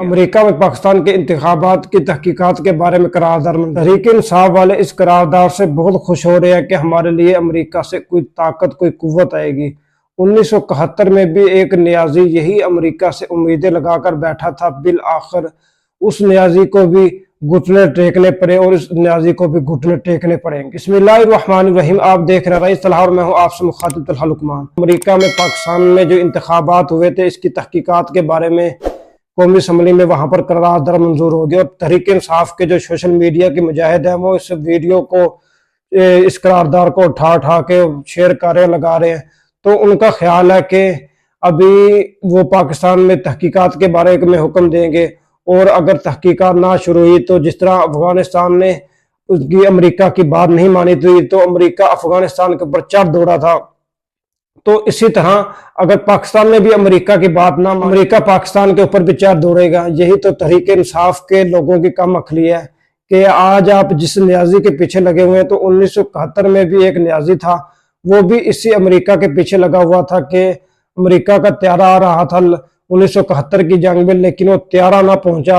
America में पाकिस्तान के इंतखाबात की तहकीकात के बारे में करारदाद तहरीक इंसाफ वाले इस करारदाद से बहुत खुश हो रहे हैं कि हमारे लिए अमेरिका से कोई ताकत कोई कुव्वत आएगी। 1971 में भी एक न्याजी यही अमेरिका से उम्मीदें लगाकर बैठा था, बिल आखिर उस न्याजी को भी घुटने टेकने पड़े और इस न्याजी को भी घुटने टेकने पड़ेंगे। बिस्मिल्लाहिर्रहमानिर्रहीम। आप देख रहे हैं रईस तलहा और मैं हूँ आपसे मुखातिब तलहा लुकमान। अमेरिका में पाकिस्तान में जो इंतखाबात हुए थे इसकी तहकीकात के बारे में कौमी असम्बली में वहां पर करारदाद मंजूर हो गया और तहरीक इंसाफ के जो सोशल मीडिया के मुजाहिद हैं वो इस वीडियो को इस करारदाद को उठा उठा के शेयर कर रहे हैं, लगा रहे हैं। तो उनका ख्याल है कि अभी वो पाकिस्तान में तहकीकात के बारे में हुक्म देंगे और अगर तहकीकात ना शुरू हुई तो जिस तरह अफगानिस्तान ने उसकी अमेरिका की बात नहीं मानी थी तो अमेरिका अफगानिस्तान के ऊपर चढ़ दौड़ा था, तो इसी तरह अगर पाकिस्तान में भी अमेरिका की बात ना, अमेरिका पाकिस्तान के ऊपर भी चढ़ दौड़ेगा। यही तो तहरीक इंसाफ के लोगों की कम अखली है कि आज आप जिस न्याजी के पीछे लगे हुए हैं, तो 1971 में भी एक न्याजी था, वो भी इसी अमेरिका के पीछे लगा हुआ था कि अमेरिका का त्यारा आ रहा था 1971 की जंग में, लेकिन वो त्यारा ना पहुंचा।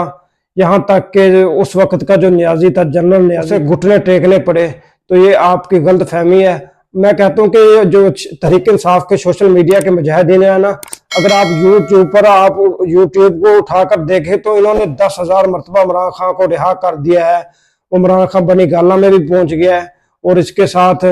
यहाँ तक कि उस वक्त का जो न्याजी था, जनरल न्याजी, घुटने टेकने पड़े। तो ये आपकी गलत फहमी है। मैं कहता हूँ कि जो तहरीक इंसाफ के सोशल मीडिया के मुजाहिदीन है ना, अगर आप यूट्यूब को उठाकर देखें तो इन्होंने 10,000 मरतबा इमरान खान को रिहा कर दिया है। इमरान खान बनी गाला में भी पहुंच गया है और इसके साथ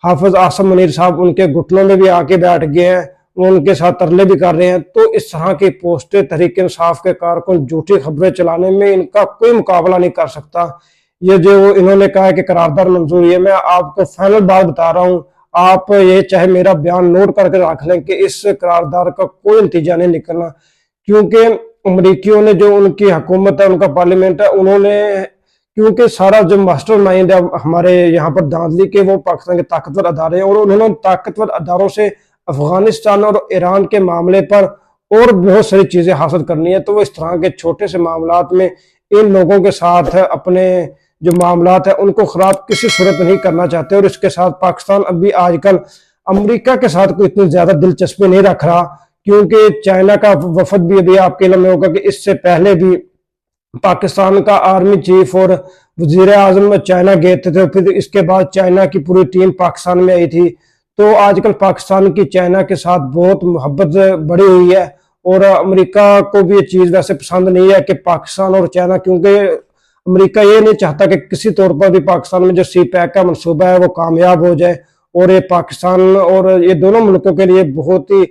हाफिज आसम मुनीर साहब उनके घुटनों में भी आके बैठ गए हैं, वो उनके साथ तरले भी कर रहे हैं। तो इस तरह की पोस्टें तहरीक इंसाफ के कारकुन झूठी खबरें चलाने में इनका कोई मुकाबला नहीं कर सकता। ये जो इन्होंने कहा है कि करारदाद मंजूर है, मैं आपको फाइनल बात बता रहा हूँ, आप ये चाहे मेरा बयान नोट करके रख लें कि इस करारदाद का कोई नतीजा नहीं निकलना, क्योंकि अमरीकियों ने जो उनकी हुकूमत है, उनका पार्लियामेंट है, उन्होंने क्योंकि सारा जो मास्टर माइंड है हमारे यहाँ पर धांधली के वो पाकिस्तान के ताकतवर अदारे हैं और उन्होंने ताकतवर अदारों से अफगानिस्तान और ईरान के मामले पर और बहुत सारी चीजें हासिल करनी है। तो वो इस तरह के छोटे से मामलात में इन लोगों के साथ अपने जो मामलात है उनको खराब किसी सूरत नहीं करना चाहते। और इसके साथ पाकिस्तान अभी आजकल अमेरिका के साथ कोई इतनी ज्यादा दिलचस्पी नहीं रख रहा, क्योंकि चाइना का वफद भी अभी आपके इल्म में होगा कि इससे पहले भी पाकिस्तान का आर्मी चीफ और वजीर आजम चाइना गए थे, फिर इसके बाद चाइना की पूरी टीम पाकिस्तान में आई थी। तो आजकल पाकिस्तान की चाइना के साथ बहुत मोहब्बत बढ़ी हुई है और अमेरिका को भी ये चीज वैसे पसंद नहीं है कि पाकिस्तान और चाइना, क्योंकि अमेरिका ये नहीं चाहता कि किसी तौर पर भी पाकिस्तान में जो सी पैक का मनसूबा है वो कामयाब हो जाए और ये पाकिस्तान और ये दोनों मुल्कों के लिए बहुत ही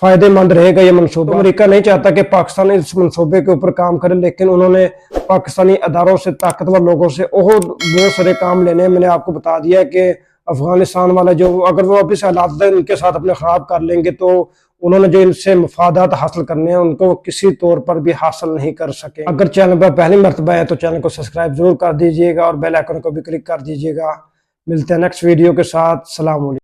फायदेमंद रहेगा ये मनसूबा। तो अमेरिका नहीं चाहता कि पाकिस्तान इस मनसूबे के ऊपर काम करे, लेकिन उन्होंने पाकिस्तानी अदारों से, ताकतवर लोगों से और बहुत सारे काम लेने। मैंने आपको बता दिया कि अफगानिस्तान वाला जो अगर वो अभी से हालात इनके साथ अपने खराब कर लेंगे तो उन्होंने जो इनसे मफादात हासिल करने हैं उनको किसी तौर पर भी हासिल नहीं कर सके। अगर चैनल पर पहली मरतबा है तो चैनल को सब्सक्राइब जरूर कर दीजिएगा और बेल आइकन को भी क्लिक कर दीजिएगा। मिलते हैं नेक्स्ट वीडियो के साथ। सलाम अलैकुम।